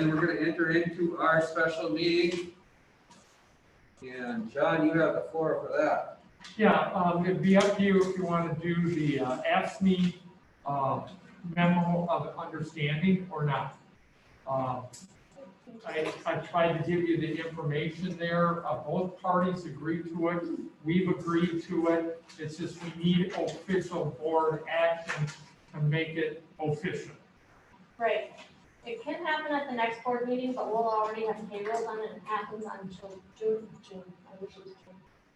then we're gonna enter into our special meeting. And John, you have the floor for that. Yeah, it'd be up to you if you want to do the AFSCME memo of understanding or not. I tried to give you the information there. Both parties agreed to it. We've agreed to it. It's just we need official board action to make it official. Right. It can happen at the next board meeting, but we'll already have payroll done and it happens on June, I wish it was June.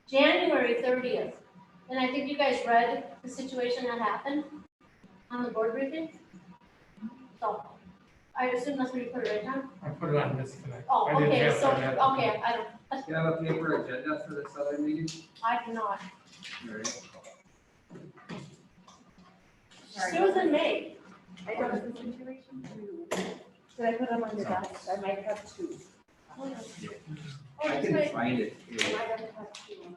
January 30th. And I think you guys read the situation that happened on the board briefing. So I assume that's where you put it right now? I put it on this tonight. Oh, I didn't okay, have so, that. okay, I don't, Do you have a paper agenda for this other meeting? I do not. All right. Susan May. I don't have the situation too. Did I put them on the desk? I might have two. Oh, I that's can right. find it I here. might have two.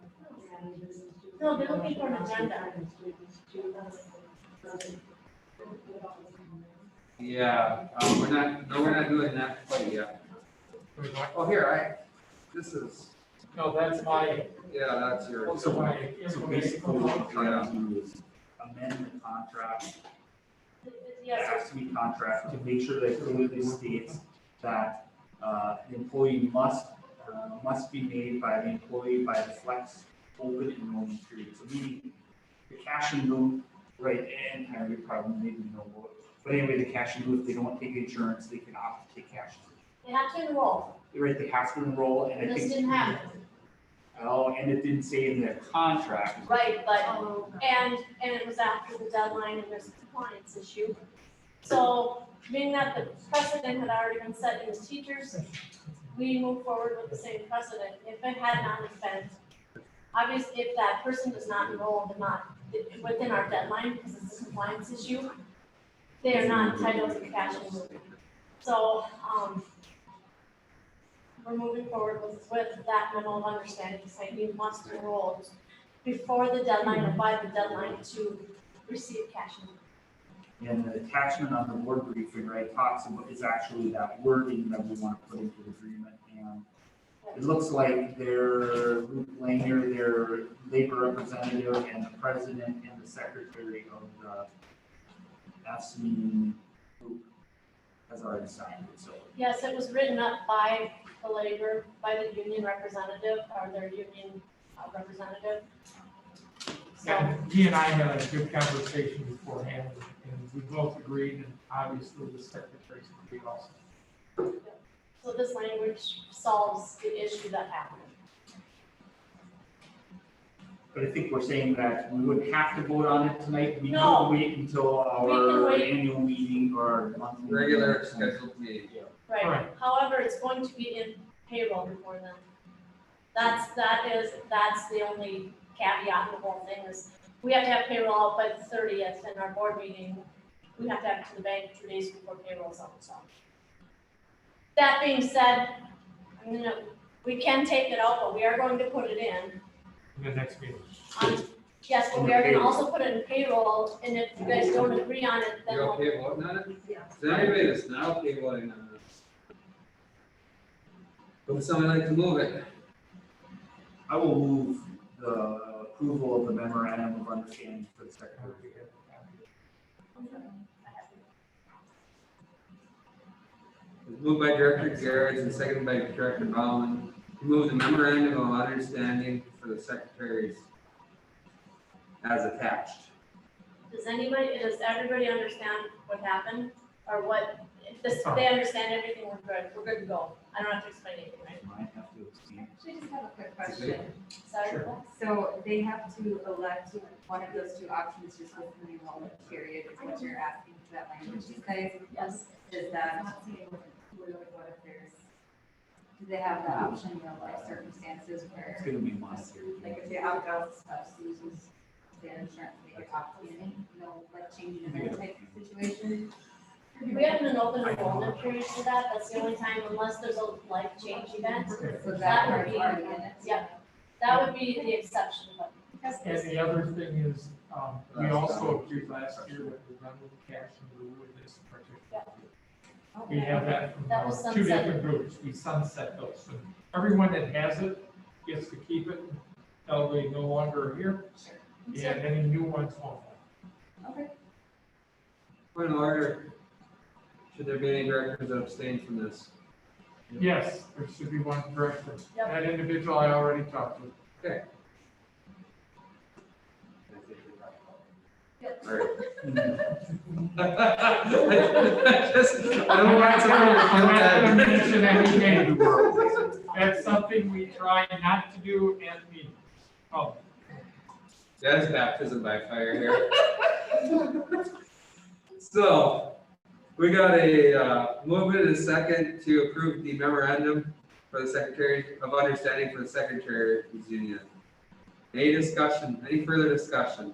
No, they're looking for an agenda. Yeah, we're not doing that quite yet. Oh, here, this is, No, that's my, yeah, that's yours. also my So information. basically what we're trying to do is amend the contract, the Yes, AFSCME contract, to make sure that it clearly states that the employee must be made by the employee by the flex open enrollment period. So meaning the cash in lieu, right, and Harry, you probably maybe know what, but anyway, the cash in lieu, if they don't take insurance, they can opt to take cash. they have to enroll. Right, they have to enroll, and I This think. didn't happen. Oh, and it didn't say in their contract. Right, but, and it was after the deadline and there's a compliance issue. So being that the precedent had already been set in the teachers, we move forward with the same precedent. If it had not been, obviously, if that person does not enroll, but not within our deadline, because it's a compliance issue, they are not entitled to cash in lieu. So, we're moving forward with that memo of understanding, saying you must enroll before the deadline or by the deadline to receive cash in lieu. And the attachment on the board briefing, right, talks about, is actually that wording that we want to put into the agreement. And it looks like their Luke Langer, their labor representative, and the president and the secretary of the AFSCME group has already signed it, so. Yes, it was written up by the labor, by the union representative, or their union representative. So, And he and I had a good conversation beforehand, and we both agreed, and obviously the secretary's agreed also. so this language solves the issue that happened. But I think we're saying that we wouldn't have to vote on it tonight. We No. can wait until We can our wait. annual meeting or monthly. Regular meeting. scheduled meeting. Right, Right. however, it's going to be in payroll before then. That's the only caveat in the whole thing is, we have to have payroll out by the 30th in our board meeting. We have to have it to the bank 2 days before payroll's out, so. That being said, we can take it out, but we are going to put it in. In the next meeting. Yes, but we are gonna also put it in payroll, and if you guys don't agree on it, then You we'll. okay voting on it? Yeah. Is there anybody that's not okay voting on this? Would somebody like to move it? I will move the approval of the memorandum of understanding for the secretary. It's moved by Director Garrett and seconded by Director Bauman. To move the memorandum of understanding for the secretaries as attached. Does everybody understand what happened, or what, if they understand everything, we're good to go. I don't have to explain anything, right? Might have to abstain. Actually, just have a quick question. Sorry. Sure. So they have to elect one of those two options just within the enrollment period, is what you're asking for that language, you guys? Yes. Is that, literally what if there's, do they have the option, you know, like circumstances It's where, gonna be monetary. like if the opt-out spouse loses the insurance, they get opt-in, you know, like changing in that type of situation? We have an open enrollment period for that, that's the only time, unless there's a life change event. So That that would part's be- already in it? Yep, that would be the exception, but. And the other thing is, we also agreed last year that we run with cash and lieu with this particular. We have that from That was two sunsetted. different groups, we sunset those. So everyone that has it gets to keep it until they no longer are here, and any new ones won't. Okay. Point of order. Should there be any directors that abstain from this? Yes, there should be one director. Yep. That individual I already talked to. Okay. Yep. All right. I don't want somebody to I'm feel not gonna bad. mention any names. That's something we try not to do at meetings. Oh, That is baptism by fire here. So, we got a movement and a second to approve the memorandum for the Secretary of Understanding for the Secretary Union. Any discussion, any further discussion?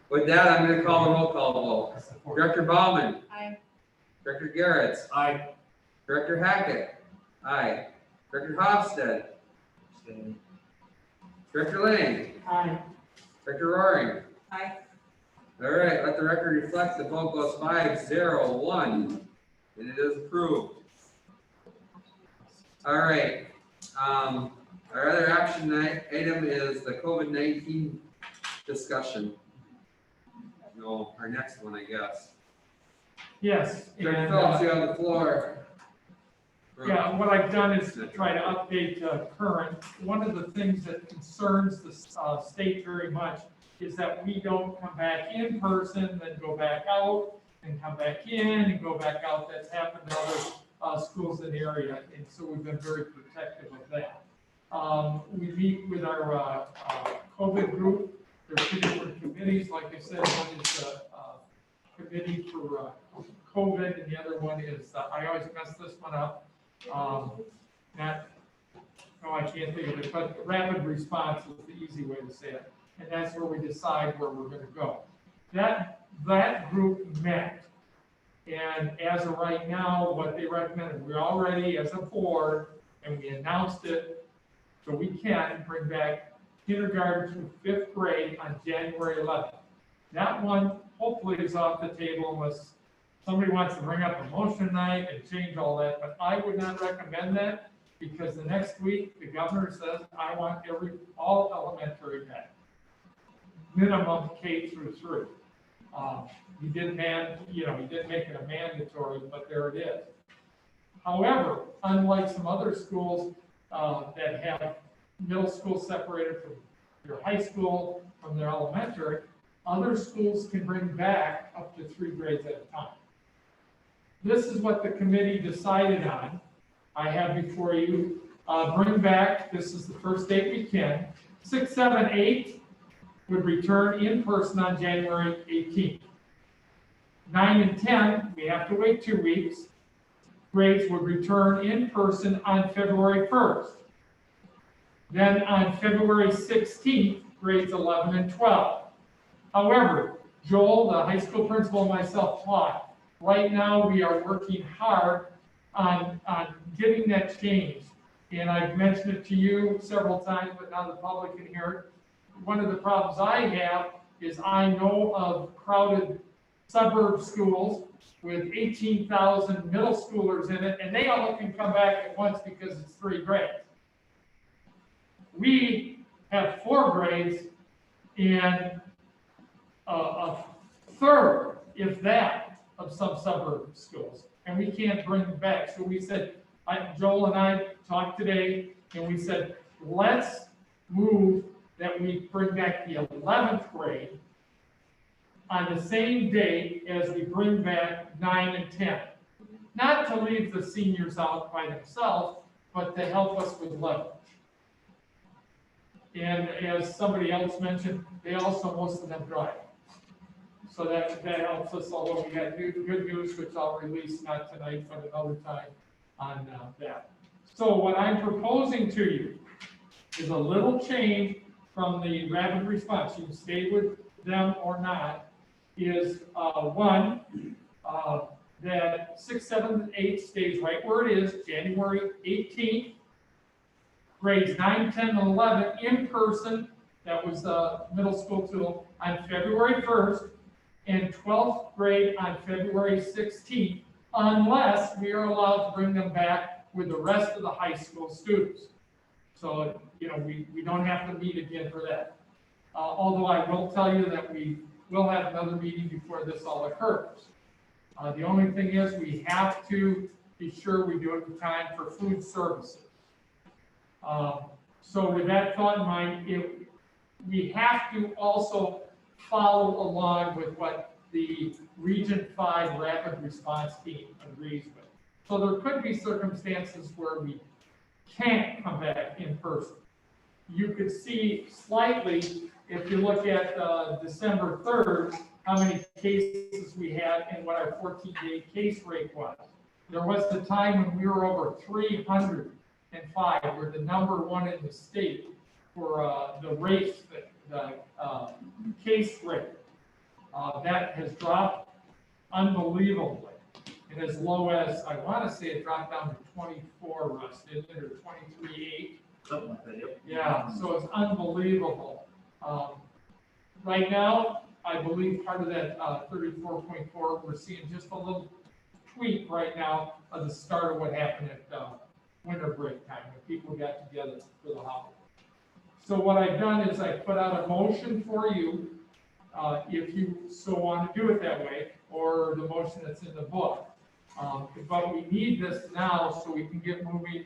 With that, I'm gonna call the roll call vote. I support. Director Bauman, Aye. Director Garrett, Aye. Director Hackett, aye. Director Hofstad, Abstain. Director Lang, Aye. Director Roaring. Aye. All right, let the record reflect the vote goes 5-0-1, and it is approved. All right, our other action item is the COVID-19 discussion. No, our next one, I guess. Yes. Director and, Phillips, you have the floor. Yeah, what I've done is to try to update current. One of the things that concerns the state very much is that we don't come back in person, then go back out, and come back in and go back out. That's happened to other schools in the area, and so we've been very protective of that. We meet with our COVID group. There are two different committees. Like I said, one is a committee for COVID, and the other one is, I always mess this one up. I can't think of it, but rapid response is the easy way to say it. And that's where we decide where we're gonna go. That group met. And as of right now, what they recommended, we're already as a board, and we announced it, so we can bring back kindergarten through fifth grade on January 11th. That one hopefully is off the table unless somebody wants to bring up a motion night and change all that, but I would not recommend that because the next week, the governor says, I want all elementary back. Minimum K through 3. He didn't make it a mandatory, but there it is. However, unlike some other schools that have middle school separated from their high school, from their elementary, other schools can bring back up to 3 grades at a time. This is what the committee decided on. I have before you, bring back, this is the first date we can, 6, 7, 8 would return in person on January 18th. 9 and 10, we have to wait 2 weeks. Grades would return in person on February 1st. Then on February 16th, grades 11 and 12. However, Joel, the high school principal, and myself taught. Right now, we are working hard on getting that changed. And I've mentioned it to you several times, but now the public can hear it. One of the problems I have is I know of crowded suburb schools with 18,000 middle schoolers in it, and they all can come back at once because it's 3 grades. We have 4 grades and a third, if that, of some suburb schools, and we can't bring them back. So we said, Joel and I talked today, and we said, let's move that we bring back the 11th grade on the same date as we bring back 9 and 10. Not to leave the seniors out by themselves, but to help us with leverage. And as somebody else mentioned, they also, most of them drive. So that helps us, although we got good news, which I'll release not tonight, but another time on that. So what I'm proposing to you is a little change from the rapid response. You can stay with them or not, is one, that 6, 7, 8 stays right where it is, January 18th. Grades 9, 10, and 11 in person, that was middle school tool, on February 1st. and 12th grade on February 16th, unless we are allowed to bring them back with the rest of the high school students. So, we don't have to meet again for that. Although I will tell you that we will have another meeting before this all occurs. The only thing is, we have to be sure we do it in time for food services. So with that thought in mind, we have to also follow along with what the Region 5 Rapid Response Team agrees with. So there could be circumstances where we can't come back in person. You could see slightly, if you look at December 3rd, how many cases we had and what our 14-day case rate was. There was the time when we were over 305. We're the #1 in the state for the rate, the case rate. That has dropped unbelievably. And as low as, I want to say it dropped down to 24, Russ, didn't it, or 23.8? Something like that, yep. Yeah, so it's unbelievable. Right now, I believe part of that 34.4, we're seeing just a little tweak right now of the start of what happened at winter break time, when people got together for the holiday. So what I've done is I put out a motion for you, if you so want to do it that way, or the motion that's in the book. But we need this now so we can get moving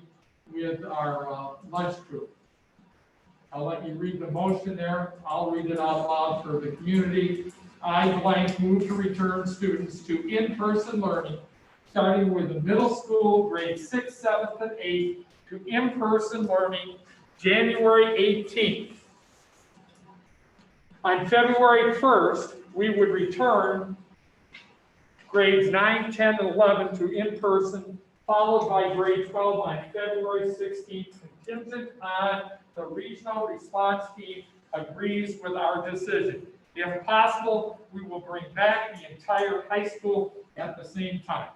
with our lunch group. I'll let you read the motion there. I'll read it out loud for the community. I blank move to return students to in-person learning, starting with the middle school, grades 6th, 7th, and 8th, to in-person learning January 18th. On February 1st, we would return grades 9, 10, and 11 to in-person, followed by grade 12 on February 16th, contingent on the regional response team agrees with our decision. If possible, we will bring back the entire high school at the same time.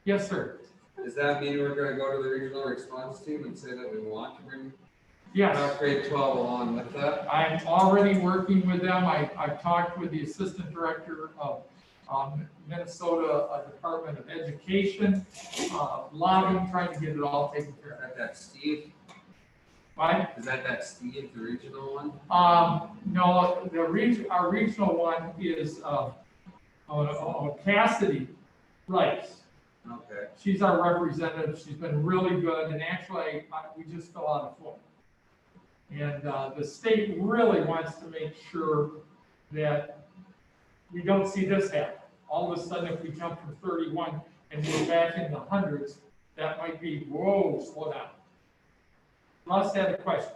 Yes, sir. Does that mean we're gonna go to the regional response team and say that we want to bring Yes. grade 12 along with that? I'm already working with them. I've talked with the assistant director of Minnesota Department of Education, lobbying, trying to get it all taken care Is that Steve? of. Right? Is that Steve, the regional one? No, our regional one is Cassidy Rice. Okay. She's our representative. She's been really good, and actually, we just fill out a form. And the state really wants to make sure that we don't see this happen. All of a sudden, if we jump from 31 and we're back in the hundreds, that might be, whoa, slow down. Russ had a question.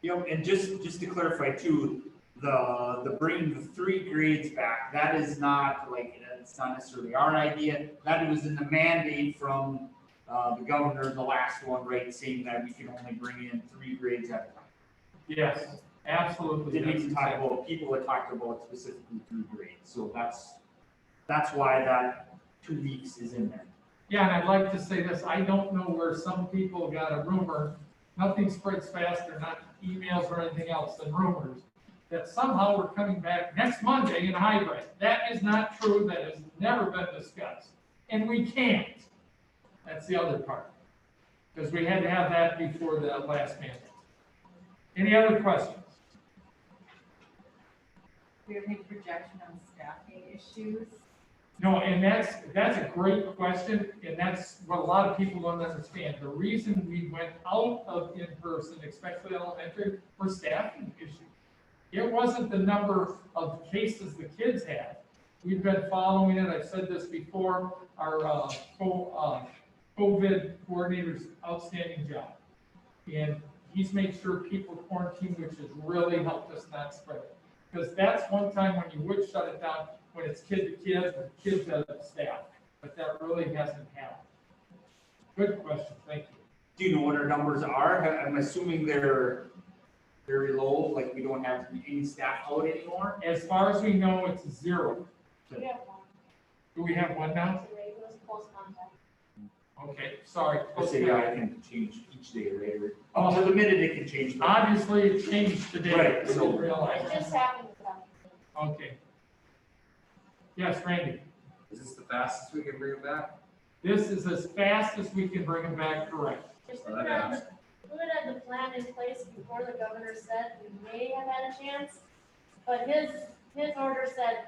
And just to clarify too, the bringing the 3 grades back, that is not like, it's not necessarily our idea. That was in the mandate from the governor, the last one, right, saying that we can only bring in 3 grades at a time. Yes, absolutely. Didn't even talk about, people that talked about specifically 3 grades, so that's why that 2 weeks is in there. Yeah, and I'd like to say this, I don't know where some people got a rumor, nothing spreads faster, not emails or anything else than rumors, that somehow we're coming back next Monday in hybrid. That is not true, that has never been discussed, and we can't. That's the other part, because we had to have that before the last mandate. Any other questions? Do we have any projection on staffing issues? No, and that's a great question, and that's what a lot of people don't understand. The reason we went out of in-person, especially elementary, for staffing issues. It wasn't the number of cases the kids had. We've been following it, I've said this before, our COVID coordinator's outstanding job. And he's made sure people quarantine, which has really helped us not spread it. Because that's one time when you would shut it down, when it's kid to kid, with kids as staff, but that really hasn't happened. Good question, thank you. Do you know what our numbers are? I'm assuming they're very low, like we don't have any staff out anymore? As far as we know, it's 0. We have one. Do we have one now? It's a regular close contact. Okay, sorry. I say, yeah, I can change each day later. Oh. To the minute it can change. but- Obviously, it changed today. Right, We so- didn't realize. It just happened without. Okay. Yes, Randy, Is this the fastest we can bring it back? this is as fast as we can bring them back, correct? If we would have the plan in place before the governor said we may have had a chance, but his order said,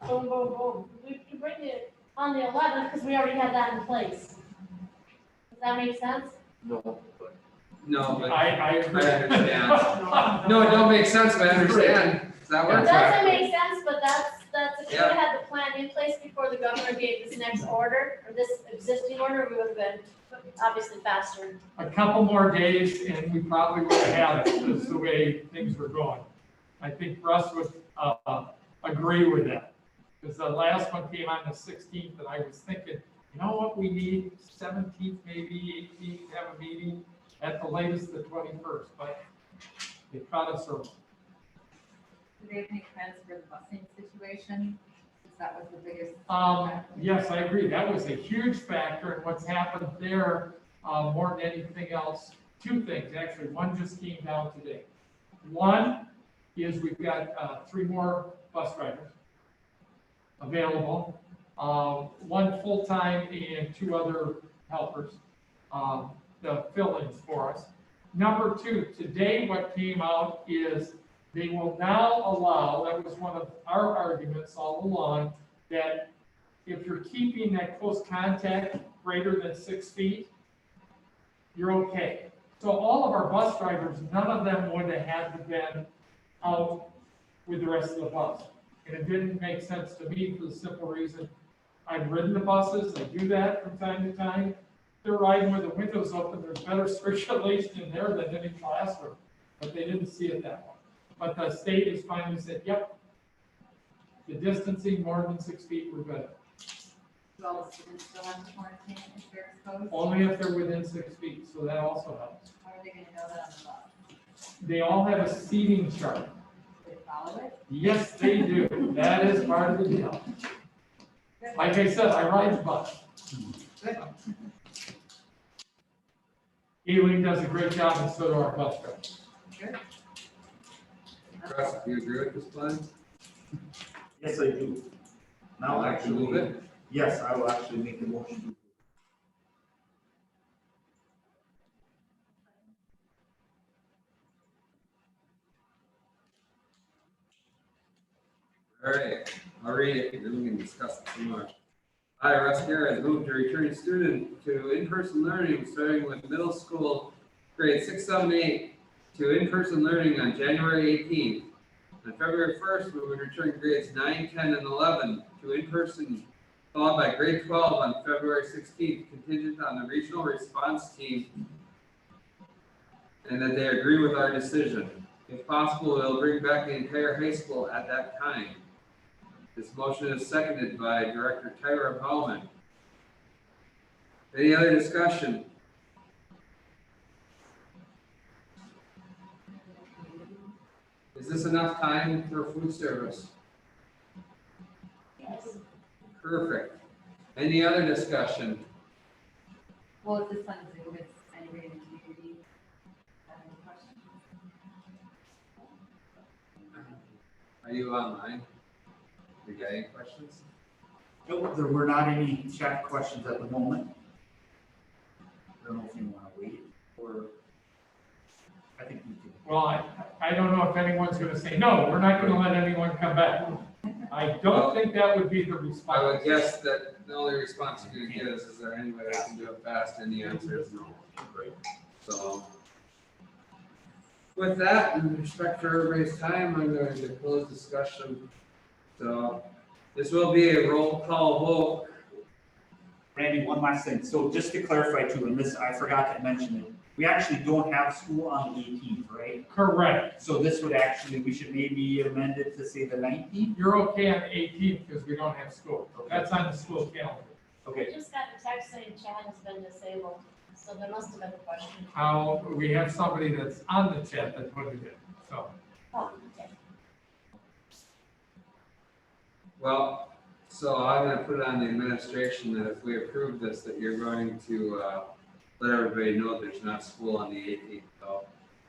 boom, boom, boom. We can bring it on the 11th because we already had that in place. Does that make sense? No, but I agree. I understand. No, it don't make sense, but I understand. Does that It work? doesn't make sense, but that's, if we Yeah. would have had the plan in place before the governor gave this next order, or this existing order, we would have been obviously faster. A couple more days and we probably would have had it, that's the way things were going. I think Russ would, agree with that. Because the last one came on the 16th and I was thinking, you know what we need, 17th, maybe 18th, have a meeting, at the latest the 21st, but they caught us early. Do they have any plans for the busing situation? Because that was the biggest. Yes, I agree. That was a huge factor in what's happened there, more than anything else. Two things, actually. One just came down today. One is we've got 3 more bus drivers available. One full-time and 2 other helpers, the fill-ins for us. Number 2, today what came out is they will now allow, that was one of our arguments all along, that if you're keeping that close contact greater than 6 feet, you're okay. So all of our bus drivers, none of them would have had to been out with the rest of the bus. And it didn't make sense to me for the simple reason, I've ridden the buses, I do that from time to time. They're riding with the windows open, there's better circulation in there than any classroom, but they didn't see it that way. But the state has finally said, yep, the distancing more than 6 feet, we're good. Do all the students still have to quarantine if they're exposed? Only if they're within 6 feet, so that also helps. How are they gonna know that on the bus? They all have a seating chart. Do they follow it? Yes, they do. That is part of the deal. Like I said, I ride the bus. Elaine does a great job and so do our bus drivers. Good. Russ, do you agree with this plan? Yes, I do. Now, Would you actually, move it? yes, I will actually make a motion. All right, I'll read it, and then we can discuss it some more. I, Russ Garrett, move to return student to in-person learning, starting with middle school, grades 6, 7, 8, to in-person learning on January 18th. On February 1st, we would return grades 9, 10, and 11 to in-person, followed by grade 12 on February 16th, contingent on the regional response team and that they agree with our decision. If possible, we'll bring back the entire high school at that time. This motion is seconded by Director Tyra Bowman. Any other discussion? Is this enough time for food service? Yes. Perfect. Any other discussion? Well, is this on Zoom? Is anybody in the community have any questions? Are you online? You got any questions? Nope, there were not any chat questions at the moment. I don't know if you want to wait, or I think we can. Well, I don't know if anyone's gonna say, no, we're not gonna let anyone come back. I don't think that would be the I would response. guess that the only response you're gonna get is there any way I can do it fast? And the answer is no. So. With that, in respect for everybody's time, I'm going to close discussion. So this will be a roll call vote. Randy, one last thing. So just to clarify too, and this, I forgot to mention it, we actually don't have school on the 18th, right? Correct. So this would actually, we should maybe amend it to say the 19th? You're okay on the 18th because we don't have school. That's on the school calendar. Okay, I just got a text saying chat has been disabled, so there must have been a question. How, we have somebody that's on the chat that put it in, so. Oh, okay. Well, So I'm gonna put it on the administration that if we approve this, that you're going to, let everybody know there's not school on the 18th, so.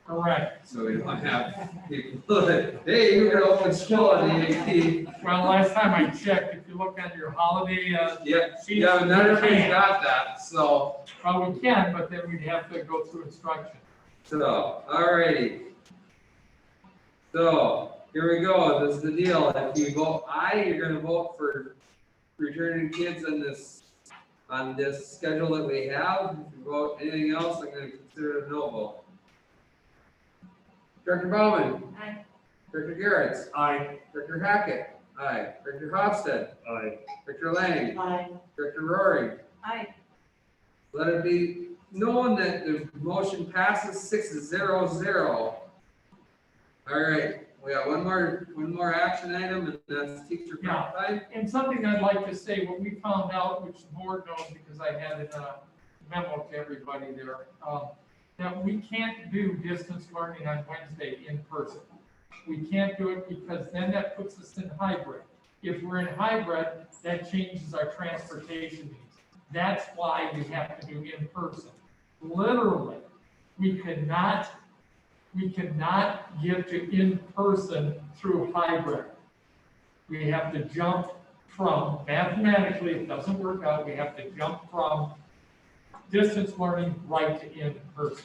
Correct. So we don't have people that, hey, you're gonna open school on the 18th. Well, last time I checked, if you look on your holiday, Yeah, sheets. yeah, but not we everybody's can. got that, so, Well, we can, but then we'd have to go through instruction. alrighty. So, here we go, this is the deal, if you vote aye, you're gonna vote for returning kids on this schedule that we have. If you vote anything else, I'm gonna consider it a no vote. Director Bauman, Aye. Director Garretts, Aye. Director Hackett, aye, Director Hofstad, Aye. Director Lang, Aye. Director Rory. Aye. Let it be known that the motion passes 6-0-0. All right, we got one more action item, and that's teacher Yeah. prep time. And something I'd like to say, what we found out, which the board knows because I had it in a memo to everybody there, that we can't do distance learning on Wednesday in person. We can't do it because then that puts us in hybrid. If we're in hybrid, that changes our transportation needs. That's why we have to do in person. Literally, we cannot get to in person through hybrid. We have to jump from, mathematically, it doesn't work out, we have to jump from distance learning right to in person.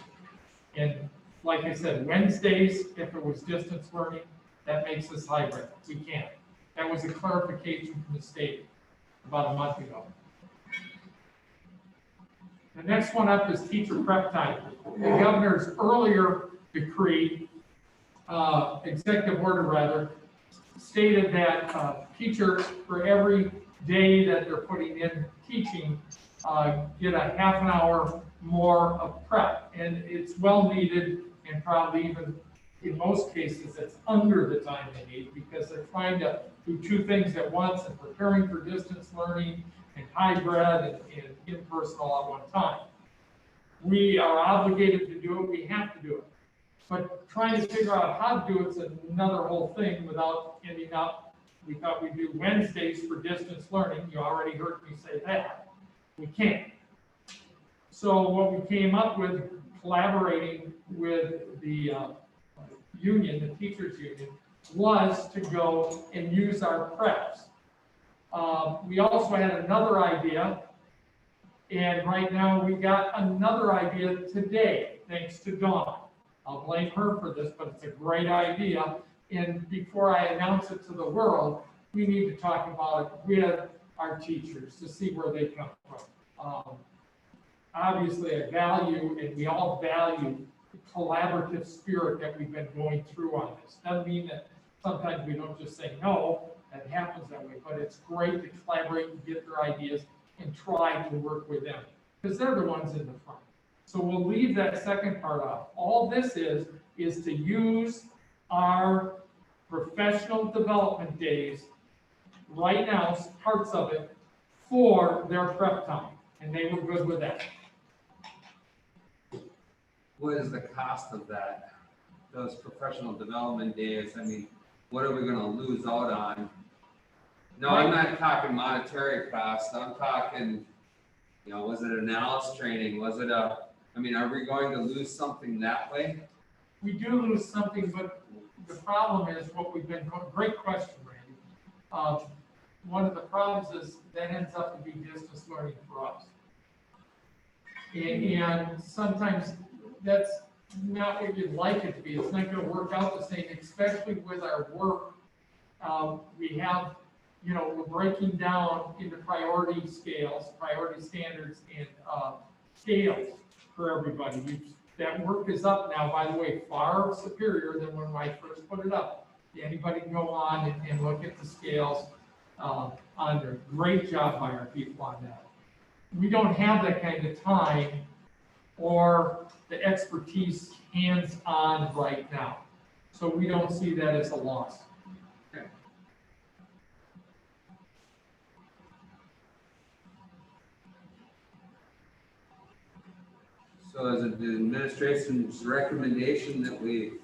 And like I said, Wednesdays, if it was distance learning, that makes us hybrid. We can't. That was a clarification from the state about a month ago. The next one up is teacher prep time. The governor's earlier decree, executive order rather, stated that teachers, for every day that they're putting in teaching, get a half an hour more of prep. And it's well needed, and probably even in most cases, it's under the time they need because they're trying to do two things at once and preparing for distance learning and hybrid and in-person all at one time. We are obligated to do it, we have to do it. But trying to figure out how to do it's another whole thing without ending up, we thought we'd do Wednesdays for distance learning. You already heard me say that. We can't. So what we came up with, collaborating with the union, the teachers union, was to go and use our preps. We also had another idea, and right now we got another idea today, thanks to Dawn. I'll blame her for this, but it's a great idea. And before I announce it to the world, we need to talk about it with our teachers to see where they come from. Obviously, I value, and we all value, the collaborative spirit that we've been going through on this. Doesn't mean that sometimes we don't just say no, that happens that way, but it's great to collaborate and get their ideas and try to work with them, because they're the ones in the front. So we'll leave that second part off. All this is to use our professional development days right now, parts of it, for their prep time, and they were good with that. What is the cost of that? Those professional development days, I mean, what are we gonna lose out on? No, I'm not talking monetary cost, I'm talking, was it analysis training, was it are we going to lose something that way? We do lose something, but the problem is what we've been, great question, Randy. One of the problems is that ends up to be distance learning for us. And sometimes that's not what you'd like it to be. It's not gonna work out the same, especially with our work. We have, we're breaking down into priority scales, priority standards, and scales for everybody. That work is up now, by the way, far superior than when I first put it up. Anybody can go on and look at the scales on there. Great job by our people on that. We don't have that kind of time or the expertise hands-on right now. So we don't see that as a loss. So is it the administration's recommendation that we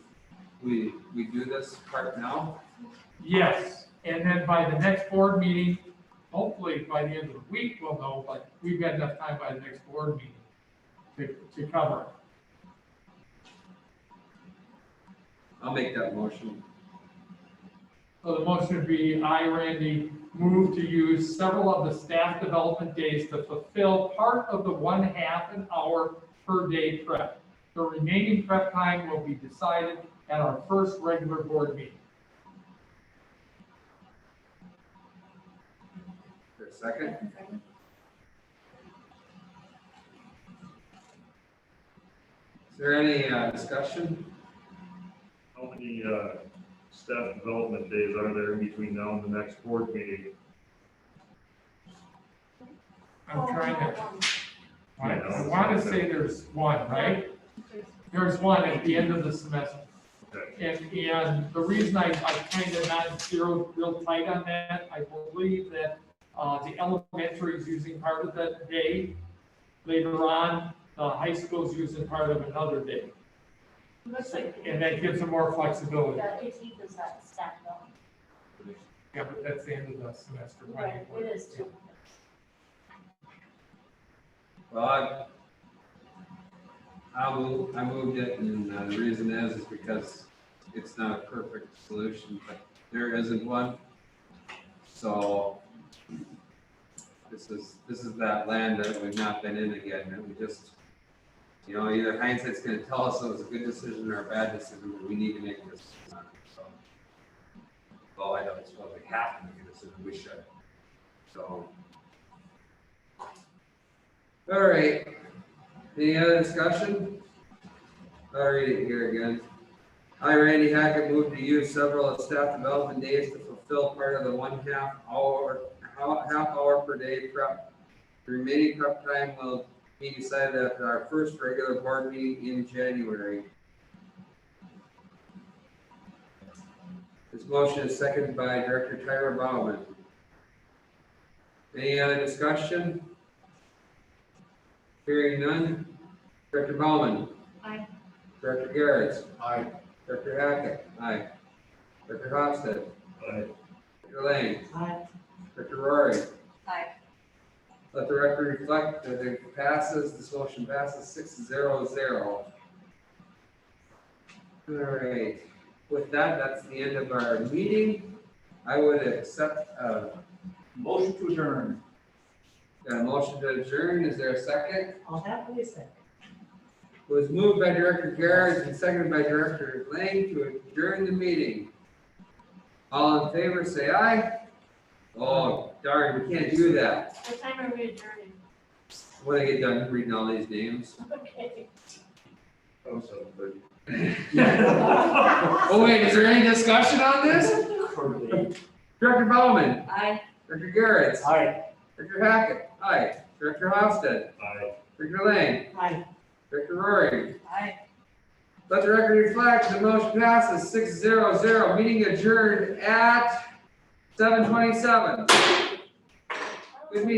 do this part now? Yes, and then by the next board meeting, hopefully by the end of the week we'll know, but we've got enough time by the next board meeting to cover it. I'll make that motion. So the motion would be, I, Randy, move to use several of the staff development days to fulfill part of the 1/2 an hour per day prep. The remaining prep time will be decided at our first regular board meeting. For a second? Is there any discussion? How many staff development days are there in between now and the next board meeting? I'm trying to, I know. want to say there's one, right? There's one at the end of the semester. Okay. And the reason I kind of not zeroed real tight on that, I believe that the elementary is using part of that day. Later on, the high school is using part of another day. Looks like. And that gives them more flexibility. Yeah, 18th is that stack though. Yeah, but that's the end of the semester. Right, it is too. Well, I moved it, and the reason is because it's not a perfect solution, but there isn't one. So this is that land that we've not been in again, and we just, either hindsight's gonna tell us it was a good decision or a bad decision, but we need to make this decision. So, well, I don't suppose we have to make a decision, we should. So. All right, any other discussion? I'll read it here again. I, Randy Hackett, moved to use several of staff development days to fulfill part of the 1/2 hour per day prep. The remaining prep time will be decided at our first regular board meeting in January. This motion is seconded by Director Tyra Bauman. Any other discussion? Hearing none. Director Bauman. Aye. Director Garrett. Aye. Director Hackett. Aye. Director Hofstad. Aye. Director Lang. Aye. Director Rory. Aye. Let the record reflect that it passes, this motion passes 6-0-0. All right, with that, that's the end of our meeting. I would accept Motion to adjourn. a motion to adjourn. Is there a second? I'll happily say. It was moved by Director Garrett and seconded by Director Lang to adjourn the meeting. All in favor, say aye. Oh, darn, we can't do that. What time are we adjourning? When I get done reading all these names. Okay. Oh, so, but Oh, wait, is there any discussion on this? Director Bauman, Aye. Director Garrett, Aye. Director Hackett, aye. Director Hofstad, aye. Director Lang, Aye. Director Rory. Aye. Let the record reflect the motion passes 6-0-0. Meeting adjourned at 7:27. Good meeting.